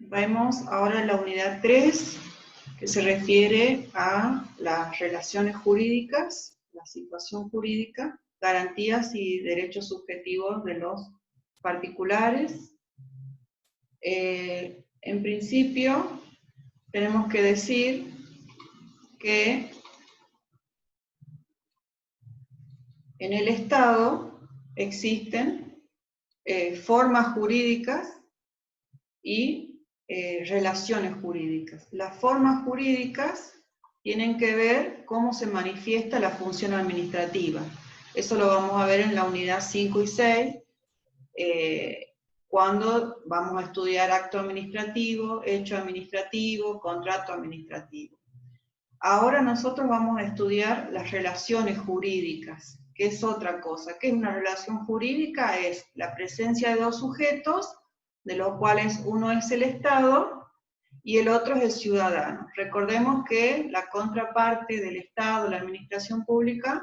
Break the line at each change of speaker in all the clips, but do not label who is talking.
Vemos ahora la unidad 3, que se refiere a las relaciones jurídicas, la situación jurídica, garantías y derechos subjetivos de los particulares. En principio, tenemos que decir que en el Estado existen formas jurídicas y relaciones jurídicas. Las formas jurídicas tienen que ver cómo se manifiesta la función administrativa. Eso lo vamos a ver en la unidad 5 y 6, cuando vamos a estudiar acto administrativo, hecho administrativo, contrato administrativo. Ahora nosotros vamos a estudiar las relaciones jurídicas, que es otra cosa. ¿Qué es una relación jurídica? Es la presencia de dos sujetos, de los cuales uno es el Estado y el otro es el ciudadano. Recordemos que la contraparte del Estado, la administración pública,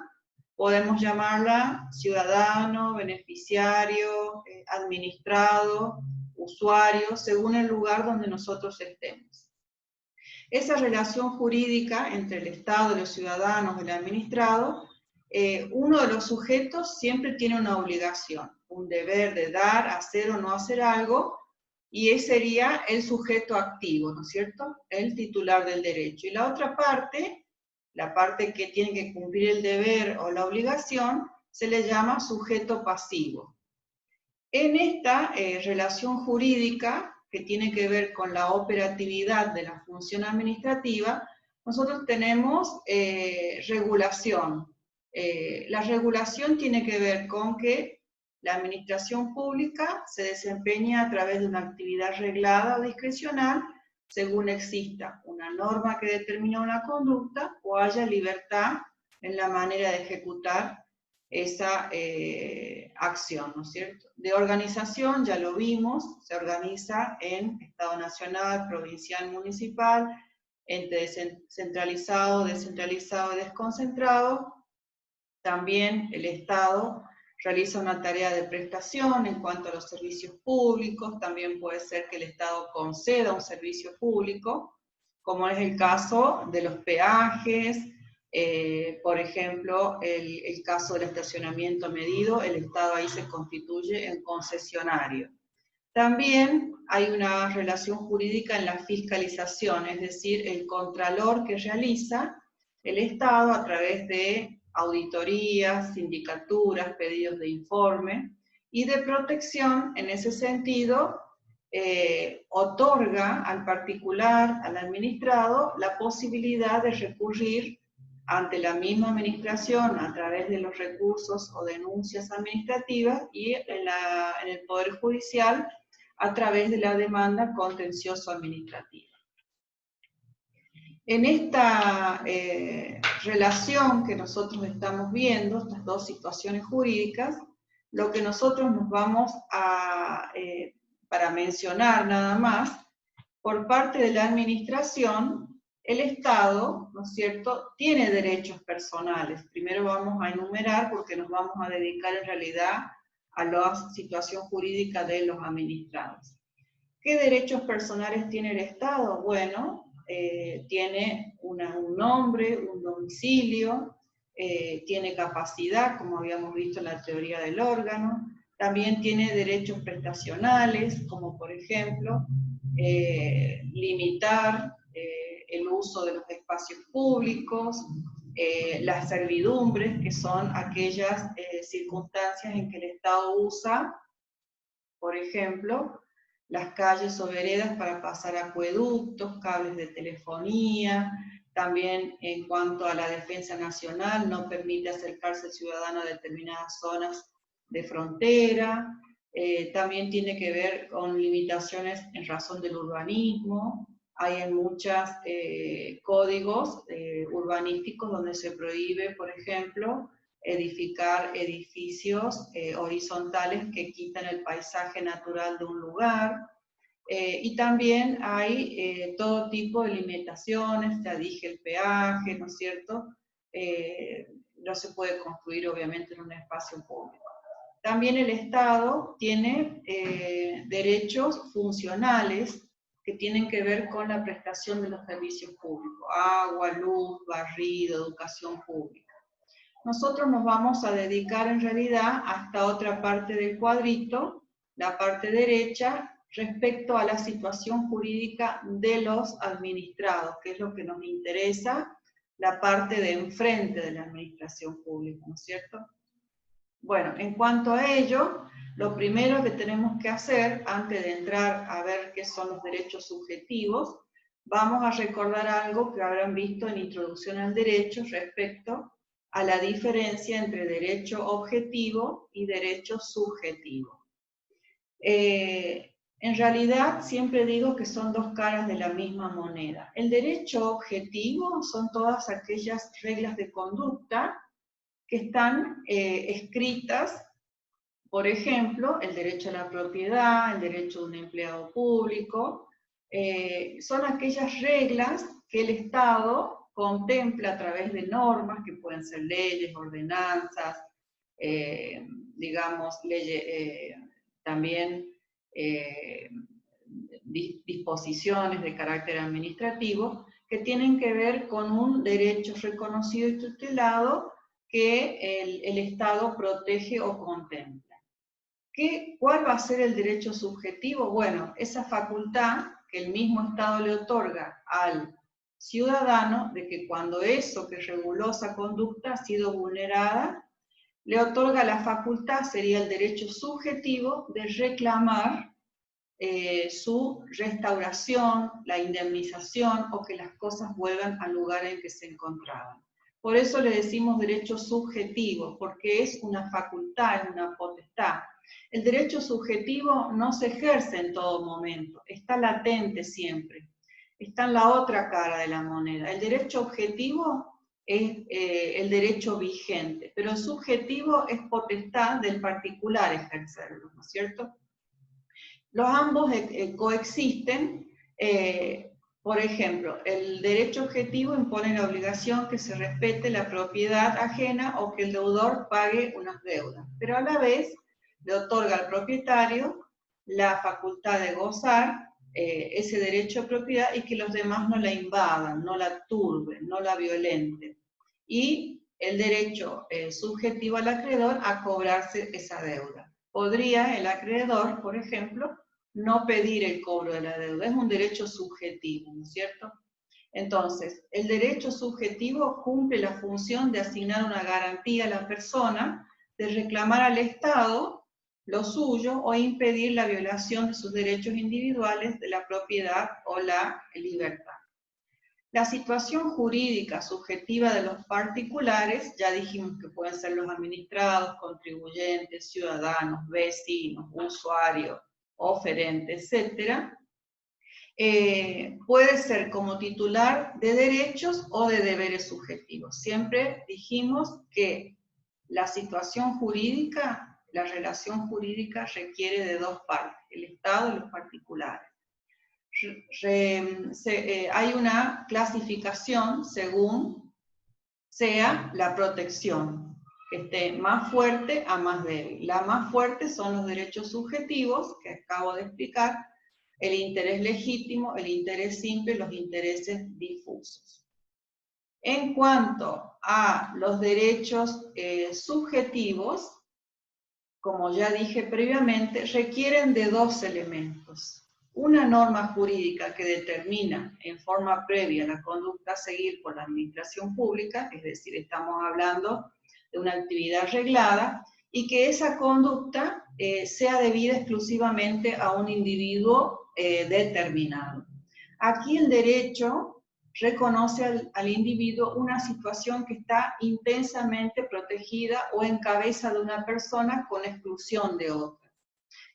podemos llamarla ciudadano, beneficiario, administrado, usuario, según el lugar donde nosotros estemos. Esa relación jurídica entre el Estado, los ciudadanos y el administrado, uno de los sujetos siempre tiene una obligación, un deber de dar, hacer o no hacer algo, y ese sería el sujeto activo, ¿no es cierto? El titular del derecho. Y la otra parte, la parte que tiene que cumplir el deber o la obligación, se le llama sujeto pasivo. En esta relación jurídica, que tiene que ver con la operatividad de la función administrativa, nosotros tenemos regulación. La regulación tiene que ver con que la administración pública se desempeña a través de una actividad reglada o discrecional, según exista una norma que determina una conducta o haya libertad en la manera de ejecutar esa acción, ¿no es cierto? De organización, ya lo vimos, se organiza en Estado nacional, provincial, municipal, entre centralizado, descentralizado y desconcentrado. También el Estado realiza una tarea de prestación en cuanto a los servicios públicos, también puede ser que el Estado conceda un servicio público, como es el caso de los peajes, por ejemplo, el caso del estacionamiento medido, el Estado ahí se constituye en concesionario. También hay una relación jurídica en la fiscalización, es decir, el contralor que realiza el Estado a través de auditorías, sindicaturas, pedidos de informe, y de protección, en ese sentido, otorga al particular, al administrado, la posibilidad de recurrir ante la misma administración a través de los recursos o denuncias administrativas y en el Poder Judicial a través de la demanda contencioso-administrativa. En esta relación que nosotros estamos viendo, estas dos situaciones jurídicas, lo que nosotros nos vamos a, para mencionar nada más, por parte de la administración, el Estado, ¿no es cierto?, tiene derechos personales. Primero vamos a enumerar porque nos vamos a dedicar en realidad a la situación jurídica de los administrados. ¿Qué derechos personales tiene el Estado? Bueno, tiene un nombre, un domicilio, tiene capacidad, como habíamos visto en la teoría del órgano, también tiene derechos prestacionales, como por ejemplo, limitar el uso de los espacios públicos, las servidumbres, que son aquellas circunstancias en que el Estado usa, por ejemplo, las calles o veredas para pasar acueductos, cables de telefonía. También en cuanto a la defensa nacional, no permite acercarse el ciudadano a determinadas zonas de frontera. También tiene que ver con limitaciones en razón del urbanismo. Hay en muchos códigos urbanísticos donde se prohíbe, por ejemplo, edificar edificios horizontales que quitan el paisaje natural de un lugar. Y también hay todo tipo de limitaciones, ya dije el peaje, ¿no es cierto? No se puede construir obviamente en un espacio público. También el Estado tiene derechos funcionales, que tienen que ver con la prestación de los servicios públicos, agua, luz, barrido, educación pública. Nosotros nos vamos a dedicar en realidad a esta otra parte del cuadrito, la parte derecha, respecto a la situación jurídica de los administrados, que es lo que nos interesa, la parte de enfrente de la administración pública, ¿no es cierto? Bueno, en cuanto a ello, lo primero que tenemos que hacer, antes de entrar a ver qué son los derechos subjetivos, vamos a recordar algo que habrán visto en Introducción al Derecho respecto a la diferencia entre derecho objetivo y derecho subjetivo. En realidad, siempre digo que son dos caras de la misma moneda. El derecho objetivo son todas aquellas reglas de conducta que están escritas, por ejemplo, el derecho a la propiedad, el derecho de un empleado público, son aquellas reglas que el Estado contempla a través de normas, que pueden ser leyes, ordenanzas, digamos, leyes, también disposiciones de carácter administrativo, que tienen que ver con un derecho reconocido y tutelado que el Estado protege o contempla. ¿Cuál va a ser el derecho subjetivo? Bueno, esa facultad que el mismo Estado le otorga al ciudadano de que cuando eso que reguló esa conducta ha sido vulnerada, le otorga la facultad, sería el derecho subjetivo, de reclamar su restauración, la indemnización o que las cosas vuelvan al lugar en que se encontraban. Por eso le decimos derecho subjetivo, porque es una facultad, es una potestad. El derecho subjetivo no se ejerce en todo momento, está latente siempre, está en la otra cara de la moneda. El derecho objetivo es el derecho vigente, pero el subjetivo es potestad del particular ejercerlo, ¿no es cierto? Los ambos coexisten. Por ejemplo, el derecho objetivo impone la obligación que se respete la propiedad ajena o que el deudor pague unas deudas, pero a la vez le otorga al propietario la facultad de gozar ese derecho de propiedad y que los demás no la invadan, no la turben, no la violenten. Y el derecho subjetivo al acreedor a cobrarse esa deuda. Podría el acreedor, por ejemplo, no pedir el cobro de la deuda. Es un derecho subjetivo, ¿no es cierto? Entonces, el derecho subjetivo cumple la función de asignar una garantía a la persona, de reclamar al Estado lo suyo o impedir la violación de sus derechos individuales, de la propiedad o la libertad. La situación jurídica subjetiva de los particulares, ya dijimos que pueden ser los administrados, contribuyentes, ciudadanos, vecinos, usuarios, oferentes, etc., puede ser como titular de derechos o de deberes subjetivos. Siempre dijimos que la situación jurídica, la relación jurídica requiere de dos partes, el Estado y los particulares. Hay una clasificación según sea la protección, que esté más fuerte a más débil. La más fuerte son los derechos subjetivos, que acabo de explicar, el interés legítimo, el interés simple, los intereses difusos. En cuanto a los derechos subjetivos, como ya dije previamente, requieren de dos elementos. Una norma jurídica que determina en forma previa la conducta a seguir por la administración pública, es decir, estamos hablando de una actividad reglada, y que esa conducta sea debida exclusivamente a un individuo determinado. Aquí el derecho reconoce al individuo una situación que está intensamente protegida o en cabeza de una persona con exclusión de otra.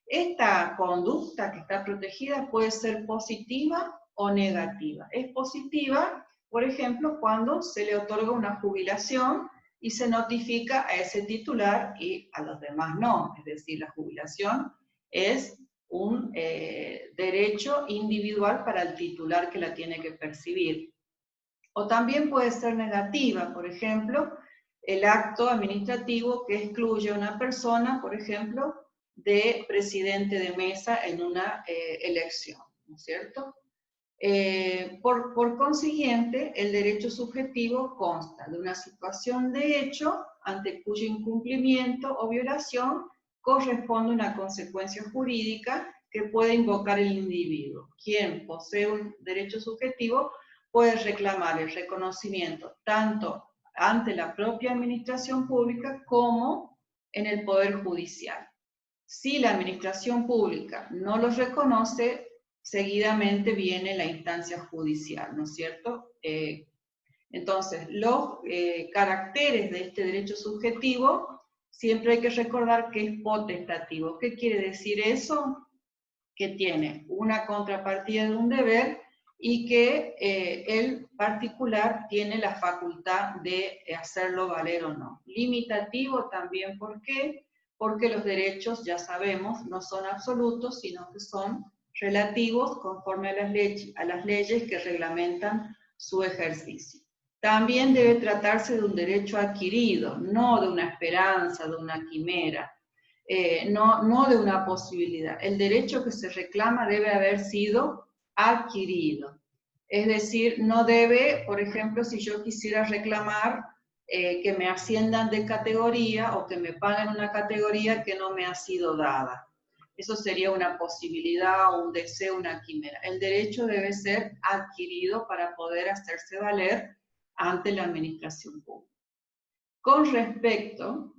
Esta conducta que está protegida puede ser positiva o negativa. Es positiva, por ejemplo, cuando se le otorga una jubilación y se notifica a ese titular y a los demás no. Es decir, la jubilación es un derecho individual para el titular que la tiene que percibir. O también puede ser negativa, por ejemplo, el acto administrativo que excluye a una persona, por ejemplo, de presidente de mesa en una elección, ¿no es cierto? Por consiguiente, el derecho subjetivo consta de una situación de hecho ante cuyo incumplimiento o violación corresponde una consecuencia jurídica que puede invocar el individuo. Quien posee un derecho subjetivo puede reclamar el reconocimiento tanto ante la propia administración pública como en el Poder Judicial. Si la administración pública no los reconoce, seguidamente viene la instancia judicial, ¿no es cierto? Entonces, los caracteres de este derecho subjetivo, siempre hay que recordar que es potestativo. ¿Qué quiere decir eso? Que tiene una contrapartida de un deber y que el particular tiene la facultad de hacerlo valer o no. Limitativo también, ¿por qué? Porque los derechos, ya sabemos, no son absolutos, sino que son relativos conforme a las leyes que reglamentan su ejercicio. También debe tratarse de un derecho adquirido, no de una esperanza, de una quimera, no de una posibilidad. El derecho que se reclama debe haber sido adquirido. Es decir, no debe, por ejemplo, si yo quisiera reclamar que me asciendan de categoría o que me paguen una categoría que no me ha sido dada. Eso sería una posibilidad o un deseo, una quimera. El derecho debe ser adquirido para poder hacerse valer ante la administración pública. Con respecto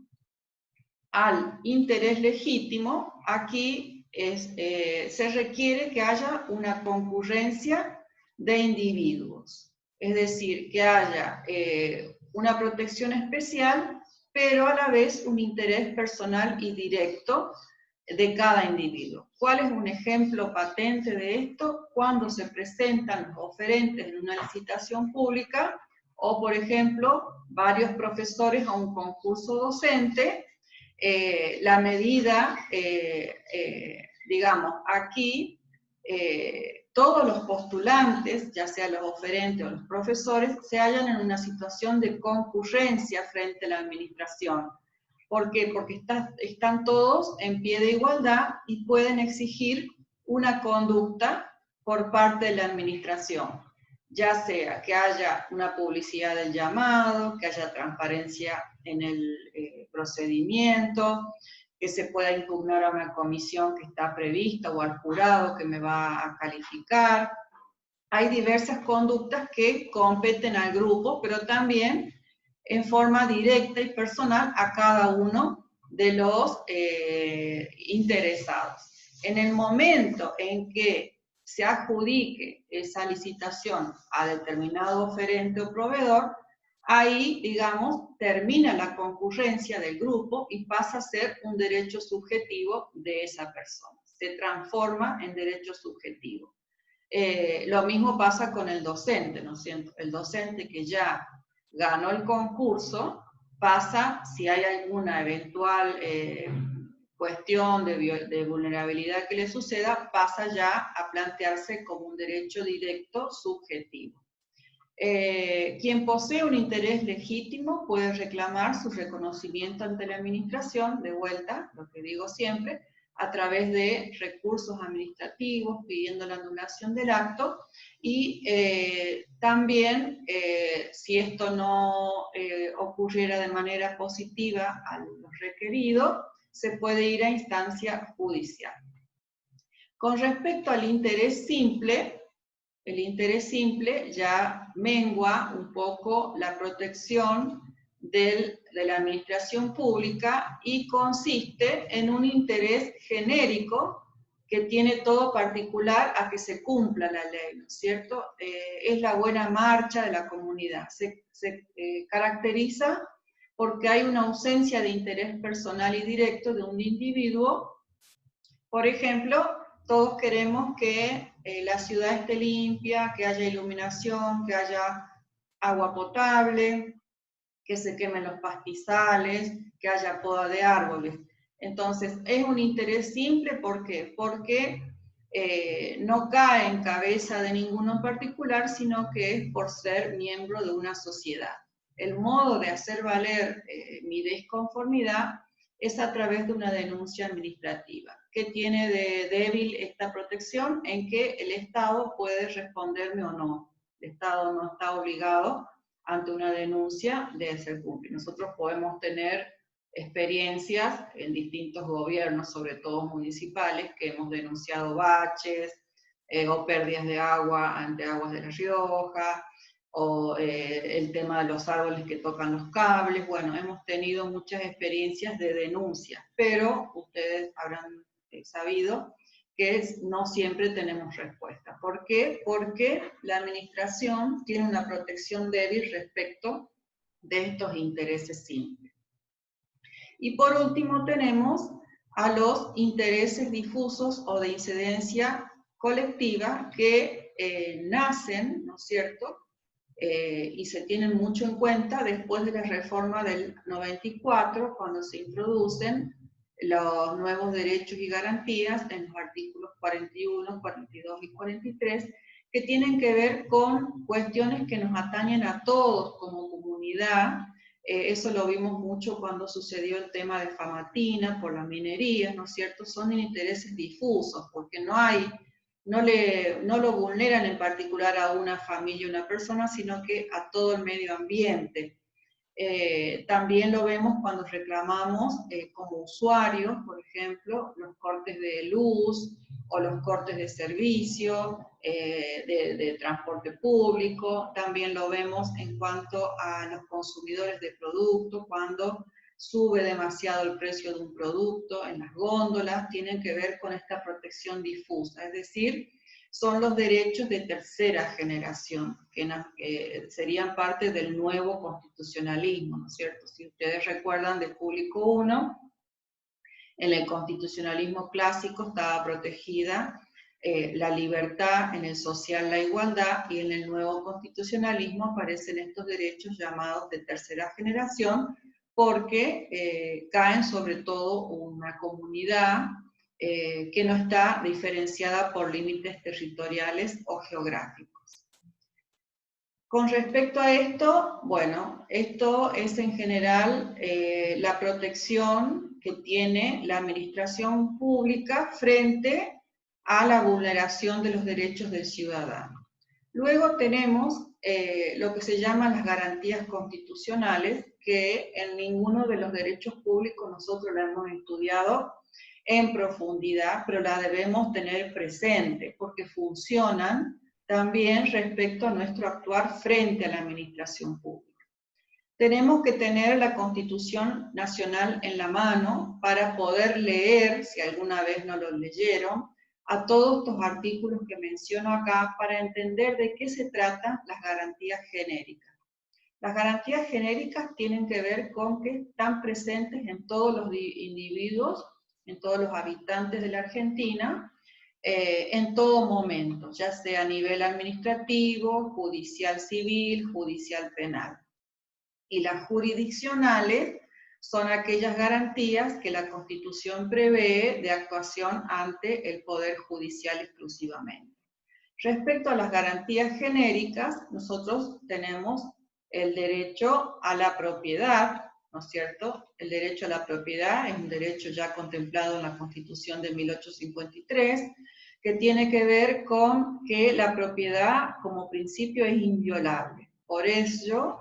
al interés legítimo, aquí se requiere que haya una concurrencia de individuos, es decir, que haya una protección especial, pero a la vez un interés personal y directo de cada individuo. ¿Cuál es un ejemplo patente de esto? Cuando se presentan los oferentes en una licitación pública o, por ejemplo, varios profesores a un concurso docente. La medida, digamos, aquí, todos los postulantes, ya sea los oferentes o los profesores, se hallan en una situación de concurrencia frente a la administración. ¿Por qué? Porque están todos en pie de igualdad y pueden exigir una conducta por parte de la administración, ya sea que haya una publicidad del llamado, que haya transparencia en el procedimiento, que se pueda impugnar a una comisión que está prevista o al jurado que me va a calificar. Hay diversas conductas que competen al grupo, pero también en forma directa y personal a cada uno de los interesados. En el momento en que se adjudique esa licitación a determinado oferente o proveedor, ahí, digamos, termina la concurrencia del grupo y pasa a ser un derecho subjetivo de esa persona. Se transforma en derecho subjetivo. Lo mismo pasa con el docente, ¿no es cierto? El docente que ya ganó el concurso pasa, si hay alguna eventual cuestión de vulnerabilidad que le suceda, pasa ya a plantearse como un derecho directo subjetivo. Quien posee un interés legítimo puede reclamar su reconocimiento ante la administración, de vuelta, lo que digo siempre, a través de recursos administrativos, pidiendo la anulación del acto, y también, si esto no ocurriera de manera positiva a lo requerido, se puede ir a instancia judicial. Con respecto al interés simple, el interés simple ya mengua un poco la protección de la administración pública y consiste en un interés genérico que tiene todo particular a que se cumpla la ley, ¿no es cierto? Es la buena marcha de la comunidad. Se caracteriza porque hay una ausencia de interés personal y directo de un individuo. Por ejemplo, todos queremos que la ciudad esté limpia, que haya iluminación, que haya agua potable, que se quemen los pastizales, que haya poda de árboles. Entonces, es un interés simple, ¿por qué? Porque no cae en cabeza de ninguno en particular, sino que es por ser miembro de una sociedad. El modo de hacer valer mi desconformidad es a través de una denuncia administrativa. ¿qué tiene de débil esta protección? En que el Estado puede responderme o no. El Estado no está obligado ante una denuncia de hacer cumplir. Nosotros podemos tener experiencias en distintos gobiernos, sobre todo municipales, que hemos denunciado baches o pérdidas de agua ante Aguas de La Rioja, o el tema de los árboles que tocan los cables. Bueno, hemos tenido muchas experiencias de denuncia, pero ustedes habrán sabido que no siempre tenemos respuesta. ¿Por qué? Porque la administración tiene una protección débil respecto de estos intereses simples. Y por último tenemos a los intereses difusos o de incidencia colectiva que nacen, ¿no es cierto?, y se tienen mucho en cuenta después de la reforma del 94, cuando se introducen los nuevos derechos y garantías en los artículos 41, 42 y 43, que tienen que ver con cuestiones que nos atañen a todos como comunidad. Eso lo vimos mucho cuando sucedió el tema de Famatina por las minerías, ¿no es cierto? Son intereses difusos, porque no lo vulneran en particular a una familia, una persona, sino que a todo el medio ambiente. También lo vemos cuando reclamamos como usuarios, por ejemplo, los cortes de luz o los cortes de servicio, de transporte público. También lo vemos en cuanto a los consumidores de productos, cuando sube demasiado el precio de un producto en las góndolas, tienen que ver con esta protección difusa, es decir, son los derechos de tercera generación, que serían parte del nuevo constitucionalismo, ¿no es cierto? Si ustedes recuerdan del Público 1, en el constitucionalismo clásico estaba protegida la libertad, en el social la igualdad, y en el nuevo constitucionalismo aparecen estos derechos llamados de tercera generación, porque caen sobre todo una comunidad que no está diferenciada por límites territoriales o geográficos. Con respecto a esto, bueno, esto es en general la protección que tiene la administración pública frente a la vulneración de los derechos del ciudadano. Luego tenemos lo que se llaman las garantías constitucionales, que en ninguno de los derechos públicos nosotros la hemos estudiado en profundidad, pero la debemos tener presente, porque funcionan también respecto a nuestro actuar frente a la administración pública. Tenemos que tener la Constitución Nacional en la mano para poder leer, si alguna vez no lo leyeron, a todos estos artículos que menciono acá para entender de qué se tratan las garantías genéricas. Las garantías genéricas tienen que ver con que están presentes en todos los individuos, en todos los habitantes de la Argentina, en todo momento, ya sea a nivel administrativo, judicial civil, judicial penal. Y las jurisdiccionales son aquellas garantías que la Constitución prevé de actuación ante el Poder Judicial exclusivamente. Respecto a las garantías genéricas, nosotros tenemos el derecho a la propiedad, ¿no es cierto? El derecho a la propiedad es un derecho ya contemplado en la Constitución de 1853, que tiene que ver con que la propiedad como principio es inviolable. Por ello,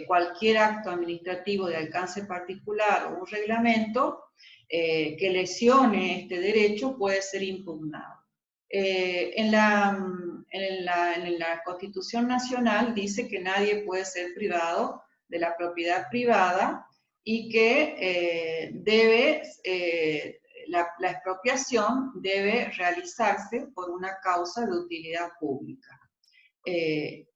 cualquier acto administrativo de alcance particular o un reglamento que lesione este derecho puede ser impugnado. En la Constitución Nacional dice que nadie puede ser privado de la propiedad privada y que la expropiación debe realizarse por una causa de utilidad pública.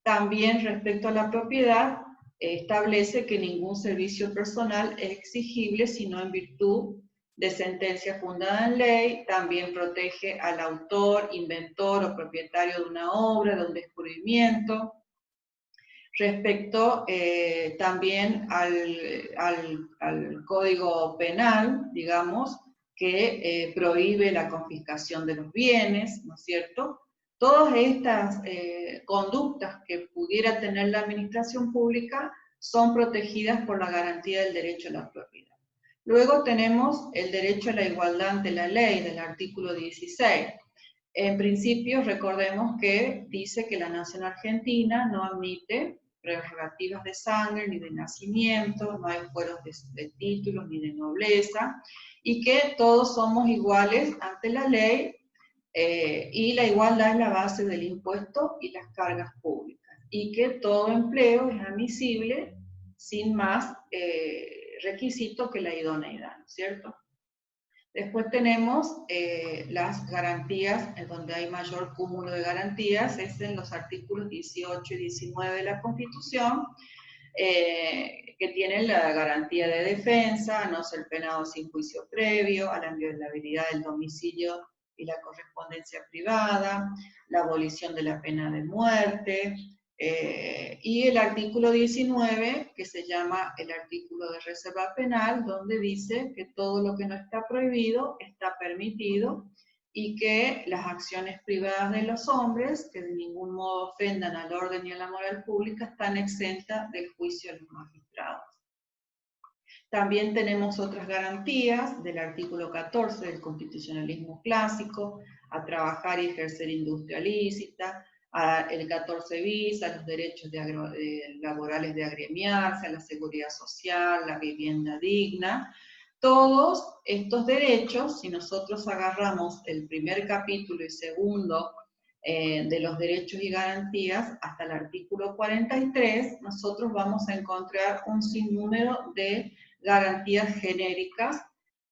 También respecto a la propiedad, establece que ningún servicio personal es exigible sino en virtud de sentencia fundada en ley. También protege al autor, inventor o propietario de una obra, de un descubrimiento. Respecto también al Código Penal, digamos, que prohíbe la confiscación de los bienes, ¿no es cierto? Todas estas conductas que pudiera tener la administración pública son protegidas por la garantía del derecho a la propiedad. Luego tenemos el derecho a la igualdad ante la ley del artículo 16. En principio, recordemos que dice que la nación argentina no admite prerrogativas de sangre ni de nacimiento, no hay fueros de títulos ni de nobleza, y que todos somos iguales ante la ley, y la igualdad es la base del impuesto y las cargas públicas, y que todo empleo es admisible sin más requisito que la idoneidad, ¿no es cierto? Después tenemos las garantías, en donde hay mayor cúmulo de garantías, es en los artículos 18 y 19 de la Constitución, que tienen la garantía de defensa, a no ser penado sin juicio previo, a la inviolabilidad del domicilio y la correspondencia privada, la abolición de la pena de muerte, y el artículo 19, que se llama el artículo de reserva penal, donde dice que todo lo que no está prohibido está permitido, y que las acciones privadas de los hombres, que de ningún modo ofendan al orden y a la moral pública, están exentas del juicio de los magistrados. También tenemos otras garantías del artículo 14 del constitucionalismo clásico, a trabajar y ejercer industria lícita, el 14 bis, a los derechos laborales de agremiarse, a la seguridad social, la vivienda digna. Todos estos derechos, si nosotros agarramos el primer capítulo y segundo de los derechos y garantías hasta el artículo 43, nosotros vamos a encontrar un sinnúmero de garantías genéricas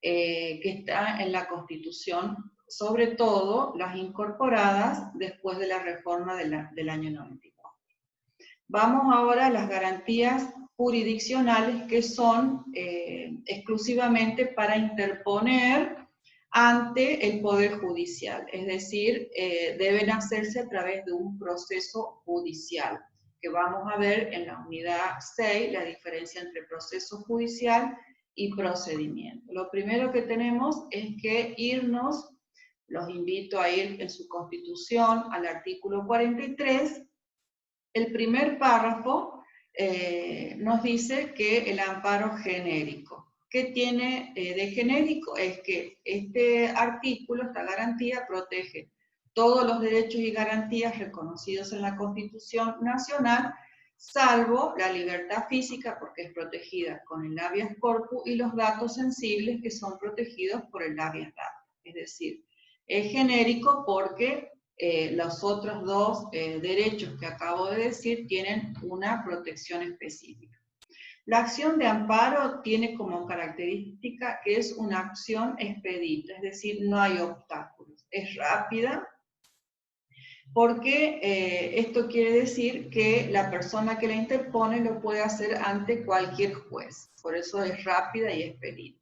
que están en la Constitución, sobre todo las incorporadas después de la reforma del año 94. Vamos ahora a las garantías jurisdiccionales, que son exclusivamente para interponer ante el Poder Judicial, es decir, deben hacerse a través de un proceso judicial, que vamos a ver en la unidad 6, la diferencia entre proceso judicial y procedimiento. Lo primero que tenemos es que irnos, los invito a ir en su Constitución al artículo 43, el primer párrafo nos dice que el amparo genérico. ¿Qué tiene de genérico? Es que este artículo, esta garantía, protege todos los derechos y garantías reconocidos en la Constitución Nacional, salvo la libertad física, porque es protegida con el habeas corpus, y los datos sensibles, que son protegidos por el habeas data. Es decir, es genérico porque los otros dos derechos que acabo de decir tienen una protección específica. La acción de amparo tiene como característica que es una acción expedita, es decir, no hay obstáculos, es rápida, porque esto quiere decir que la persona que la interpone lo puede hacer ante cualquier juez, por eso es rápida y expedita.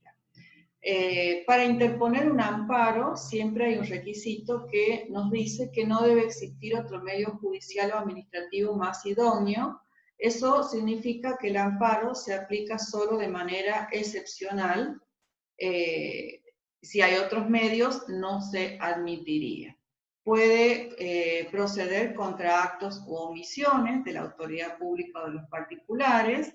Para interponer un amparo siempre hay un requisito que nos dice que no debe existir otro medio judicial o administrativo más idóneo. Eso significa que el amparo se aplica solo de manera excepcional. Si hay otros medios, no se admitiría. Puede proceder contra actos u omisiones de la autoridad pública o de los particulares.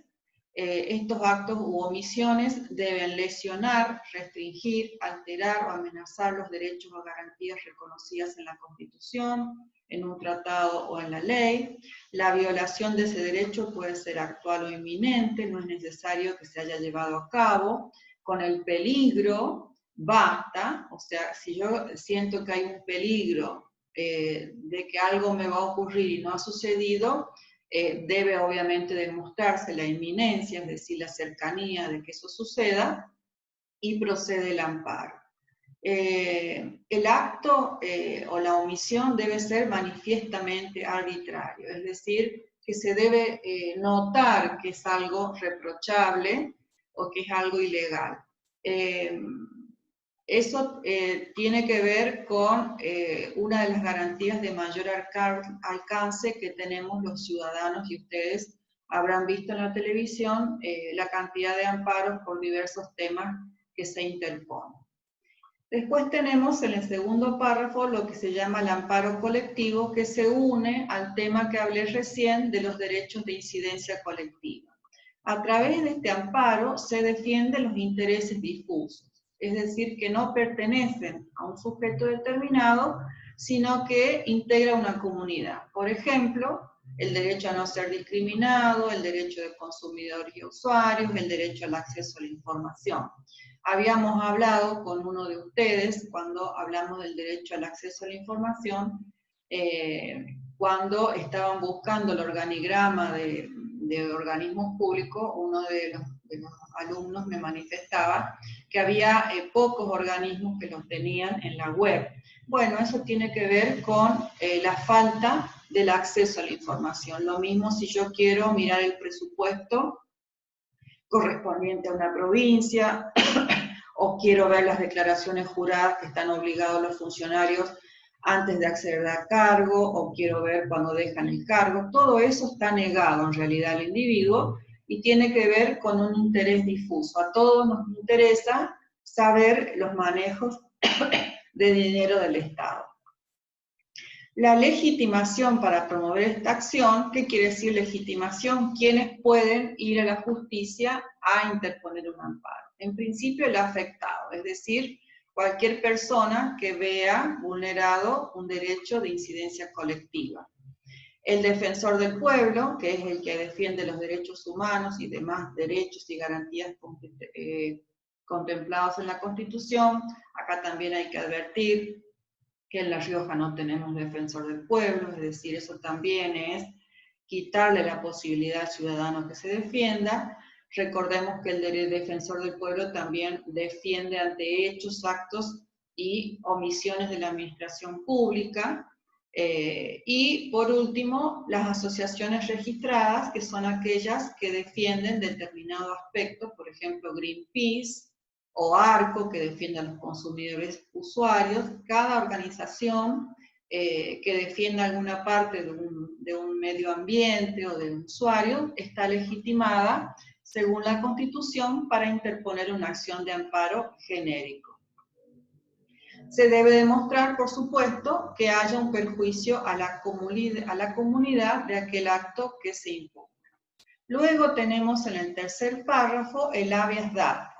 Estos actos u omisiones deben lesionar, restringir, alterar o amenazar los derechos o garantías reconocidas en la Constitución, en un tratado o en la ley. La violación de ese derecho puede ser actual o inminente, no es necesario que se haya llevado a cabo. Con el peligro basta, o sea, si yo siento que hay un peligro de que algo me va a ocurrir y no ha sucedido, debe obviamente demostrarse la inminencia, es decir, la cercanía de que eso suceda, y procede el amparo. El acto o la omisión debe ser manifiestamente arbitrario, es decir, que se debe notar que es algo reprochable o que es algo ilegal. Eso tiene que ver con una de las garantías de mayor alcance que tenemos los ciudadanos, y ustedes habrán visto en la televisión la cantidad de amparos por diversos temas que se interponen. Después tenemos en el segundo párrafo lo que se llama el amparo colectivo, que se une al tema que hablé recién de los derechos de incidencia colectiva. A través de este amparo se defienden los intereses difusos, es decir, que no pertenecen a un sujeto determinado, sino que integra una comunidad. Por ejemplo, el derecho a no ser discriminado, el derecho de consumidores y usuarios, el derecho al acceso a la información. Habíamos hablado con uno de ustedes cuando hablamos del derecho al acceso a la información, cuando estaban buscando el organigrama de organismos públicos, uno de los alumnos me manifestaba que había pocos organismos que los tenían en la web. Bueno, eso tiene que ver con la falta del acceso a la información. Lo mismo si yo quiero mirar el presupuesto correspondiente a una provincia, o quiero ver las declaraciones juradas que están obligados los funcionarios antes de acceder al cargo, o quiero ver cuando dejan el cargo. Todo eso está negado en realidad al individuo y tiene que ver con un interés difuso. A todos nos interesa saber los manejos de dinero del Estado. La legitimación para promover esta acción, ¿qué quiere decir legitimación? ¿Quiénes pueden ir a la justicia a interponer un amparo? En principio el afectado, es decir, cualquier persona que vea vulnerado un derecho de incidencia colectiva. El defensor del pueblo, que es el que defiende los derechos humanos y demás derechos y garantías contemplados en la Constitución. Acá también hay que advertir que en La Rioja no tenemos defensor del pueblo, es decir, eso también es quitarle la posibilidad al ciudadano que se defienda. Recordemos que el defensor del pueblo también defiende ante hechos, actos y omisiones de la administración pública. Y por último, las asociaciones registradas, que son aquellas que defienden determinado aspecto, por ejemplo, Greenpeace, o ARCO, que defiende a los consumidores usuarios. Cada organización que defienda alguna parte de un medio ambiente o de un usuario está legitimada según la Constitución para interponer una acción de amparo genérico. Se debe demostrar, por supuesto, que haya un perjuicio a la comunidad de aquel acto que se impugna. Luego tenemos en el tercer párrafo el habeas data,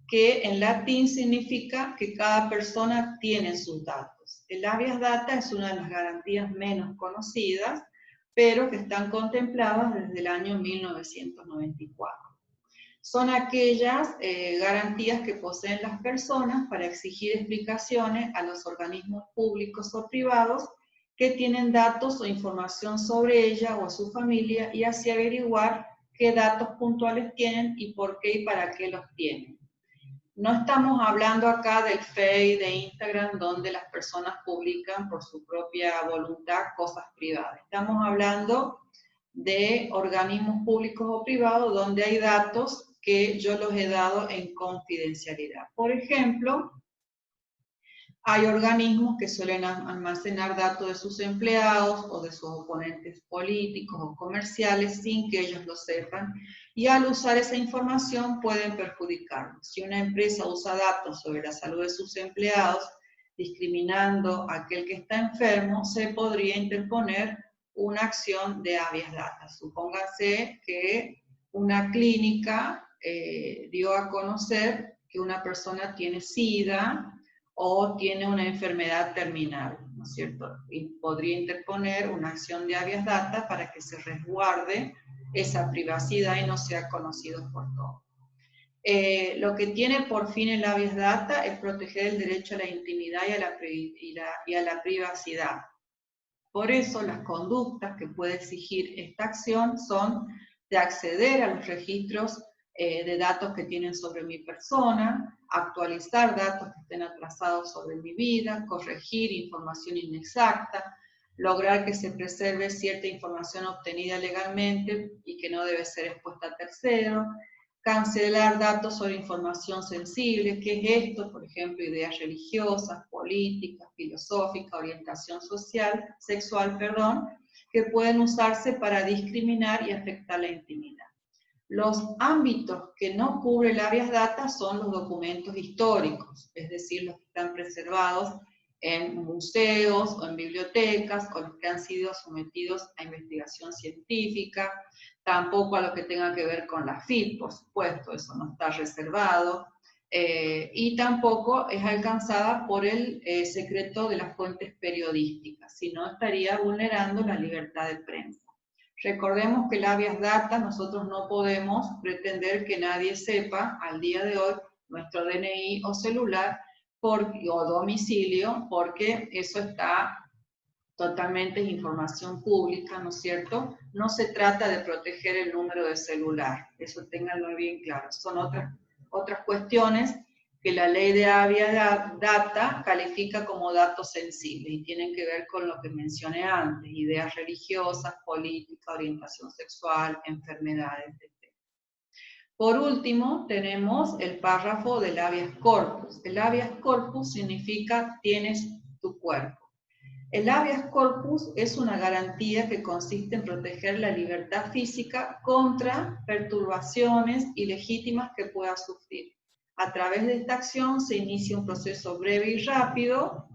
que en latín significa que cada persona tiene sus datos. El habeas data es una de las garantías menos conocidas, pero que están contempladas desde el año 1994. Son aquellas garantías que poseen las personas para exigir explicaciones a los organismos públicos o privados que tienen datos o información sobre ella o a su familia, y así averiguar qué datos puntuales tienen y por qué y para qué los tienen. No estamos hablando acá del Face, de Instagram, donde las personas publican por su propia voluntad cosas privadas. Estamos hablando de organismos públicos o privados donde hay datos que yo los he dado en confidencialidad. Por ejemplo, hay organismos que suelen almacenar datos de sus empleados o de sus oponentes políticos o comerciales sin que ellos lo sepan, y al usar esa información pueden perjudicarlos. Si una empresa usa datos sobre la salud de sus empleados, discriminando a aquel que está enfermo, se podría interponer una acción de habeas data. Supóngase que una clínica dio a conocer que una persona tiene SIDA o tiene una enfermedad terminal, ¿no es cierto? Y podría interponer una acción de habeas data para que se resguarde esa privacidad y no sea conocido por todos. Lo que tiene por fin el habeas data es proteger el derecho a la intimidad y a la privacidad. Por eso las conductas que puede exigir esta acción son de acceder a los registros de datos que tienen sobre mi persona, actualizar datos que estén atrasados sobre mi vida, corregir información inexacta, lograr que se preserve cierta información obtenida legalmente y que no debe ser expuesta a terceros, cancelar datos sobre información sensible. ¿Qué es esto? Por ejemplo, ideas religiosas, políticas, filosóficas, orientación sexual, que pueden usarse para discriminar y afectar la intimidad. Los ámbitos que no cubre el habeas data son los documentos históricos, es decir, los que están preservados en museos o en bibliotecas, o los que han sido sometidos a investigación científica, tampoco a lo que tenga que ver con la FIP, por supuesto, eso no está reservado, y tampoco es alcanzada por el secreto de las fuentes periodísticas, sino estaría vulnerando la libertad de prensa. Recordemos que el habeas data, nosotros no podemos pretender que nadie sepa al día de hoy nuestro DNI o celular o domicilio, porque eso está totalmente información pública, ¿no es cierto? No se trata de proteger el número de celular, eso ténganlo bien claro. Son otras cuestiones que la ley de habeas data califica como datos sensibles y tienen que ver con lo que mencioné antes, ideas religiosas, políticas, orientación sexual, enfermedades, etc. Por último, tenemos el párrafo del habeas corpus. El habeas corpus significa tienes tu cuerpo. El habeas corpus es una garantía que consiste en proteger la libertad física contra perturbaciones ilegítimas que pueda sufrir. A través de esta acción se inicia un proceso breve y rápido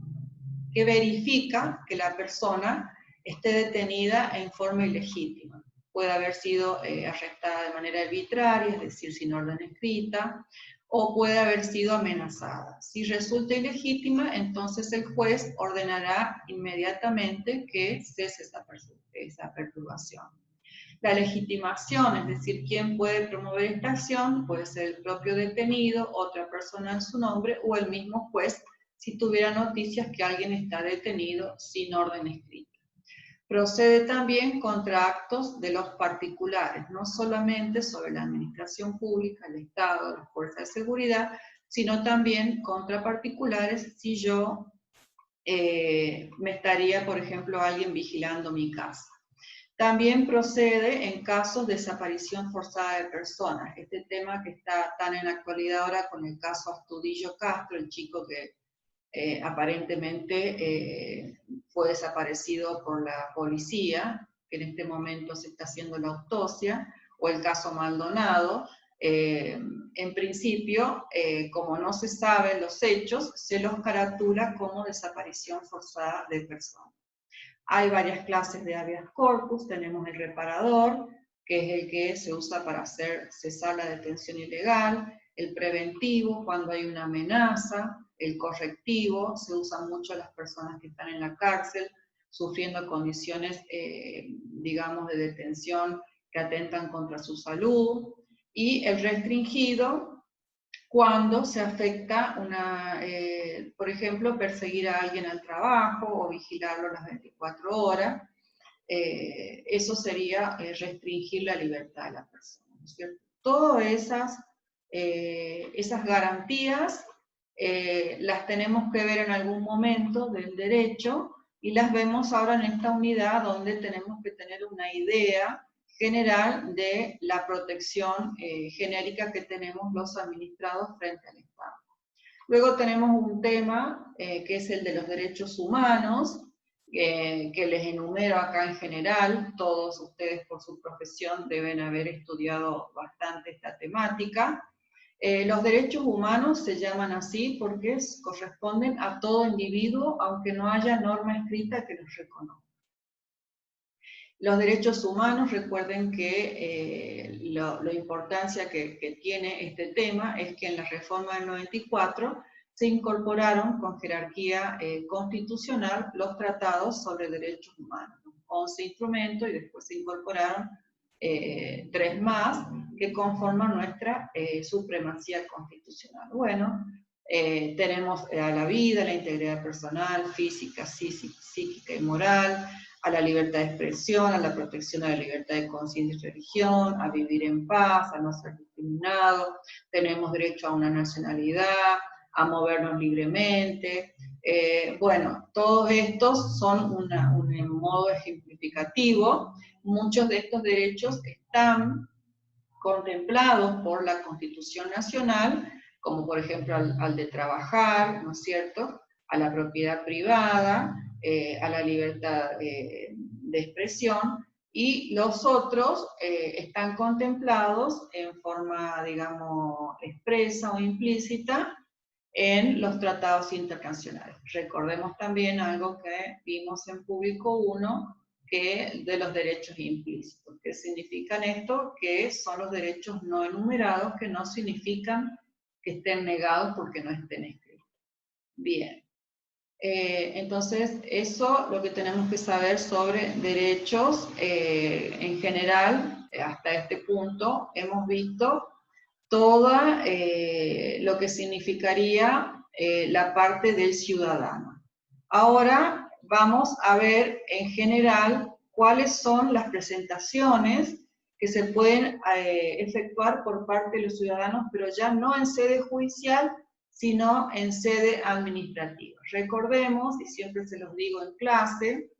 que verifica que la persona esté detenida en forma ilegítima. Puede haber sido arrestada de manera arbitraria, es decir, sin orden escrita, o puede haber sido amenazada. Si resulta ilegítima, entonces el juez ordenará inmediatamente que cese esa perturbación. La legitimación, es decir, quién puede promover esta acción, puede ser el propio detenido, otra persona en su nombre o el mismo juez si tuviera noticias que alguien está detenido sin orden escrita. Procede también contra actos de los particulares, no solamente sobre la administración pública, el Estado, las fuerzas de seguridad, sino también contra particulares si yo me estaría, por ejemplo, alguien vigilando mi casa. También procede en casos de desaparición forzada de personas. Este tema que está tan en actualidad ahora con el caso Astudillo Castro, el chico que aparentemente fue desaparecido por la policía, que en este momento se está haciendo la autopsia, o el caso Maldonado. En principio, como no se saben los hechos, se los caratula como desaparición forzada de personas. Hay varias clases de habeas corpus, tenemos el reparador, que es el que se usa para hacer cesar la detención ilegal, el preventivo, cuando hay una amenaza, el correctivo, se usa mucho a las personas que están en la cárcel, sufriendo condiciones, digamos, de detención que atentan contra su salud, y el restringido, cuando se afecta por ejemplo, perseguir a alguien al trabajo o vigilarlo las 24 horas, eso sería restringir la libertad de la persona, ¿no es cierto? Todas esas garantías las tenemos que ver en algún momento del derecho y las vemos ahora en esta unidad donde tenemos que tener una idea general de la protección genérica que tenemos los administrados frente al Estado. Luego tenemos un tema que es el de los derechos humanos, que les enumero acá en general. Todos ustedes por su profesión deben haber estudiado bastante esta temática. Los derechos humanos se llaman así porque corresponden a todo individuo, aunque no haya norma escrita que los reconozca. Los derechos humanos, recuerden que la importancia que tiene este tema es que en la reforma del 94 se incorporaron con jerarquía constitucional los tratados sobre derechos humanos, 11 instrumentos y después se incorporaron 3 más que conforman nuestra supremacía constitucional. Bueno, tenemos a la vida, la integridad personal, física, psíquica y moral, a la libertad de expresión, a la protección a la libertad de conciencia y religión, a vivir en paz, a no ser discriminado, tenemos derecho a una nacionalidad, a movernos libremente. Bueno, todos estos son un modo ejemplificativo. Muchos de estos derechos están contemplados por la Constitución Nacional, como por ejemplo al de trabajar, ¿no es cierto?, a la propiedad privada, a la libertad de expresión, y los otros están contemplados en forma, digamos, expresa o implícita en los tratados internacionales. Recordemos también algo que vimos en Público 1, que de los derechos implícitos. ¿Qué significan esto? Que son los derechos no enumerados, que no significan que estén negados porque no estén escritos. Bien. Entonces, eso lo que tenemos que saber sobre derechos en general. Hasta este punto hemos visto toda lo que significaría la parte del ciudadano. Ahora vamos a ver en general cuáles son las presentaciones que se pueden efectuar por parte de los ciudadanos, pero ya no en sede judicial, sino en sede administrativa. Recordemos, y siempre se los digo en clase,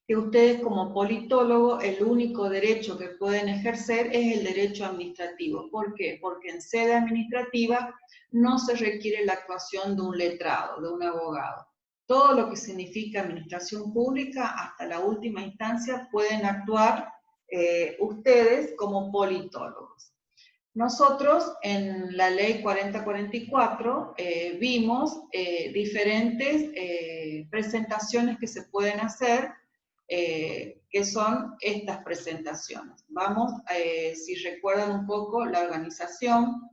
que ustedes como politólogos el único derecho que pueden ejercer es el derecho administrativo. ¿Por qué? Porque en sede administrativa no se requiere la actuación de un letrado, de un abogado. Todo lo que significa administración pública, hasta la última instancia, pueden actuar ustedes como politólogos. Nosotros en la ley 4044 vimos diferentes presentaciones que se pueden hacer, que son estas presentaciones. Vamos, si recuerdan un poco la organización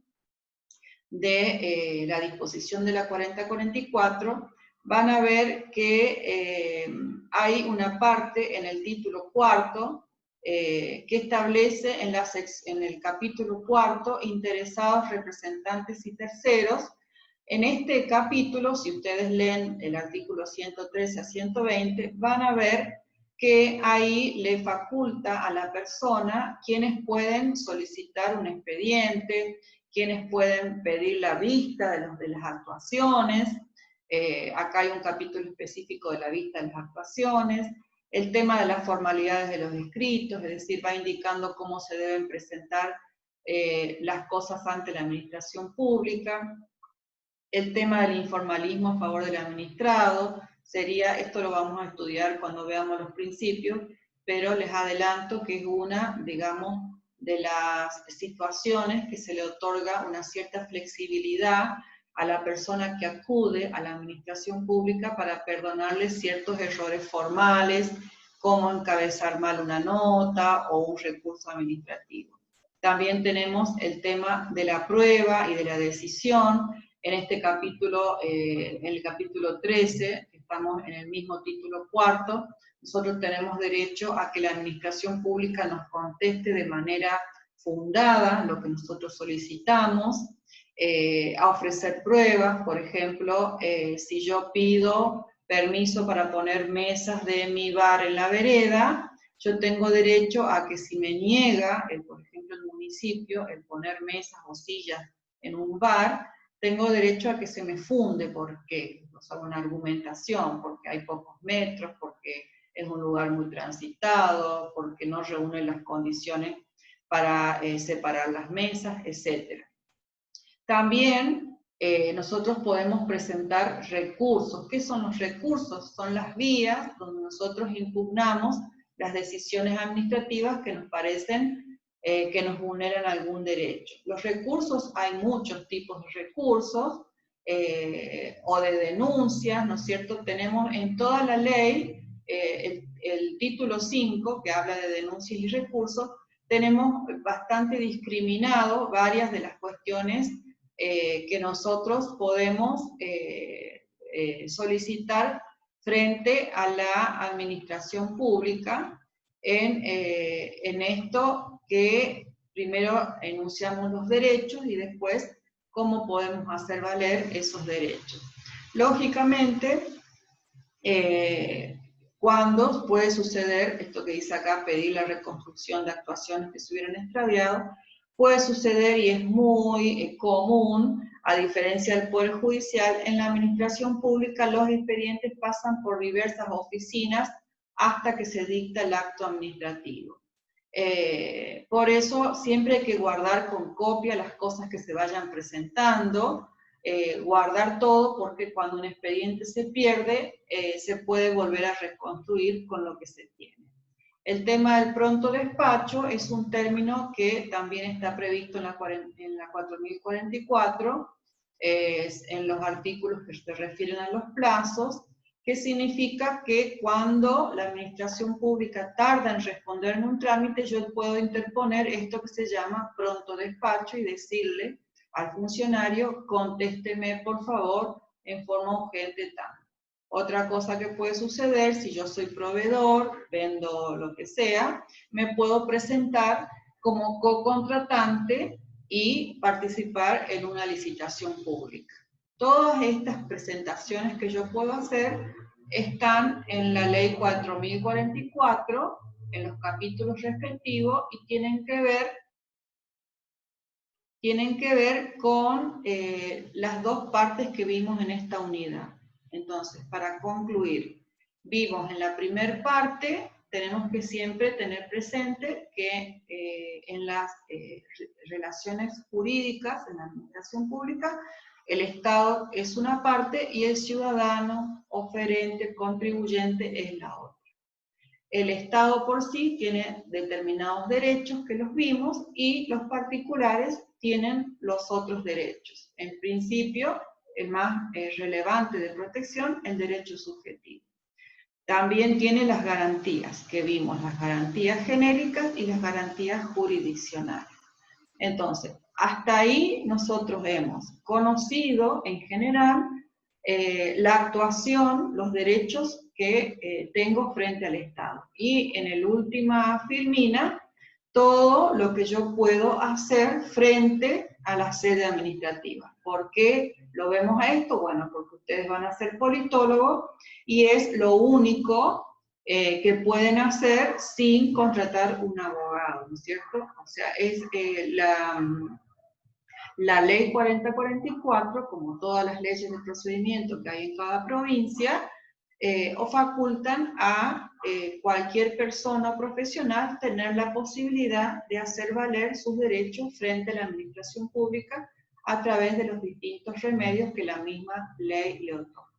de la disposición de la 4044, van a ver que hay una parte en el título cuarto que establece en el capítulo cuarto, interesados, representantes y terceros. En este capítulo, si ustedes leen el artículo 113 a 120, van a ver que ahí le faculta a la persona quienes pueden solicitar un expediente, quienes pueden pedir la vista de las actuaciones. Acá hay un capítulo específico de la vista de las actuaciones. El tema de las formalidades de los escritos, es decir, va indicando cómo se deben presentar las cosas ante la administración pública. El tema del informalismo a favor del administrado, esto lo vamos a estudiar cuando veamos los principios, pero les adelanto que es una, digamos, de las situaciones que se le otorga una cierta flexibilidad a la persona que acude a la administración pública para perdonarle ciertos errores formales, como encabezar mal una nota o un recurso administrativo. También tenemos el tema de la prueba y de la decisión. En este capítulo, en el capítulo 13, estamos en el mismo título cuarto, nosotros tenemos derecho a que la administración pública nos conteste de manera fundada lo que nosotros solicitamos, a ofrecer pruebas. Por ejemplo, si yo pido permiso para poner mesas de mi bar en la vereda, yo tengo derecho a que si me niega, por ejemplo, el municipio, el poner mesas o sillas en un bar, tengo derecho a que se me funde. ¿Por qué? O sea, una argumentación, porque hay pocos metros, porque es un lugar muy transitado, porque no reúne las condiciones para separar las mesas, etc. También nosotros podemos presentar recursos. ¿Qué son los recursos? Son las vías donde nosotros impugnamos las decisiones administrativas que nos parecen que nos vulneran algún derecho. Los recursos, hay muchos tipos de recursos o de denuncias, ¿no es cierto? Tenemos en toda la ley el título 5, que habla de denuncias y recursos, tenemos bastante discriminado varias de las cuestiones que nosotros podemos solicitar frente a la administración pública en esto que primero enunciamos los derechos y después cómo podemos hacer valer esos derechos. Lógicamente, cuando puede suceder, esto que dice acá, pedir la reconstrucción de actuaciones que se hubieran extraviado, puede suceder y es muy común, a diferencia del Poder Judicial, en la administración pública los expedientes pasan por diversas oficinas hasta que se dicta el acto administrativo. Por eso siempre hay que guardar con copia las cosas que se vayan presentando, guardar todo, porque cuando un expediente se pierde, se puede volver a reconstruir con lo que se tiene. El tema del pronto despacho es un término que también está previsto en la 4044, en los artículos que se refieren a los plazos, que significa que cuando la administración pública tarda en responderme un trámite, yo puedo interponer esto que se llama pronto despacho y decirle al funcionario, contésteme por favor en forma urgente tal. Otra cosa que puede suceder, si yo soy proveedor, vendo lo que sea, me puedo presentar como co-contratante y participar en una licitación pública. Todas estas presentaciones que yo puedo hacer están en la ley 4044, en los capítulos respectivos, y tienen que ver con las dos partes que vimos en esta unidad. Entonces, para concluir, vimos en la primera parte, tenemos que siempre tener presente que en las relaciones jurídicas, en la administración pública, el Estado es una parte y el ciudadano, oferente, contribuyente es la otra. El Estado por sí tiene determinados derechos que los vimos y los particulares tienen los otros derechos. En principio, el más relevante de protección, el derecho subjetivo. También tiene las garantías que vimos, las garantías genéricas y las garantías jurisdiccionales. Entonces, hasta ahí nosotros hemos conocido en general la actuación, los derechos que tengo frente al Estado. Y en la última filmina, todo lo que yo puedo hacer frente a la sede administrativa. ¿Por qué lo vemos a esto? Bueno, porque ustedes van a ser politólogos y es lo único que pueden hacer sin contratar un abogado, ¿no es cierto? O sea, es la ley 4044, como todas las leyes de procedimiento que hay en cada provincia, o facultan a cualquier persona o profesional tener la posibilidad de hacer valer sus derechos frente a la administración pública a través de los distintos remedios que la misma ley le otorga.